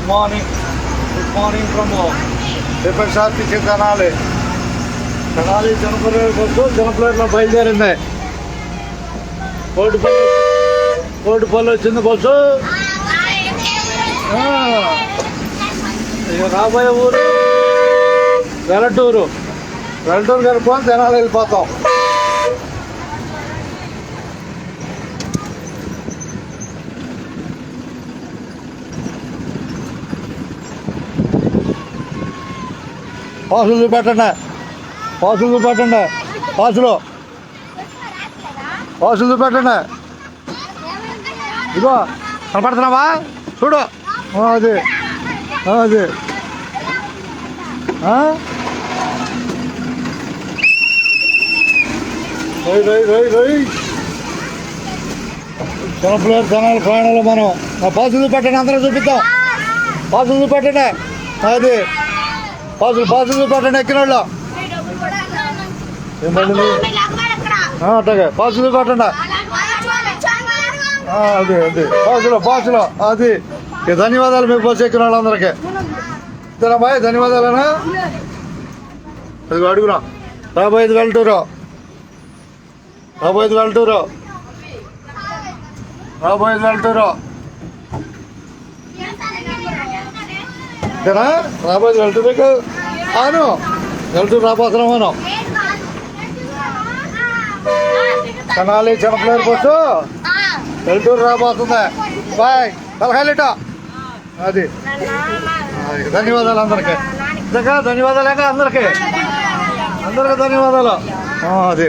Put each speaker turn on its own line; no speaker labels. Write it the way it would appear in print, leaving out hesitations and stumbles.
Good morning from tiffin shop నుంచి Tenali Janapalli bus జనపల్లిలో బయలుదేరింది. కోటిపల్లి వచ్చింది బస్సు. ఇక రాబోయే ఊరు వెలటూరు కలుపుకొని తెనాలి వెళ్ళిపోతాం. పాసులు చూపెట్టండి పాసులు చూపెట్టండి. ఇదిగో కనపడుతున్నావా చూడు. అది చిన్నపిల్లలు జనాలు ప్రయాణాలు మనం పాసులు చూపెట్టండి. అందరూ చూపిద్దాం. పాసులు చూపెట్టండి. అది పాసులు చూపెట్టండి ఎక్కిన వాళ్ళు. ఏమండి అట్టగా పాసులు చూపెట్టండి. అది పాసులు అది. ధన్యవాదాలు మీకు బస్సు ఎక్కిన వాళ్ళందరికీ. బాయ్ ధన్యవాదాలేనా. అది అడుగురా. రాబోయేది వెల్టూరు. రాబోయేది వెల్టూరు. అవును వెల్టూరు రాబోతున్నాం మనం. తెనాలి చిన్నపిల్లల బస్సు వెల్టూరు రాబోతుంది. బాయ్ పలహాలిట. అది ధన్యవాదాలు అందరికీ. ధన్యవాదాలు అందరికీ ధన్యవాదాలు. అది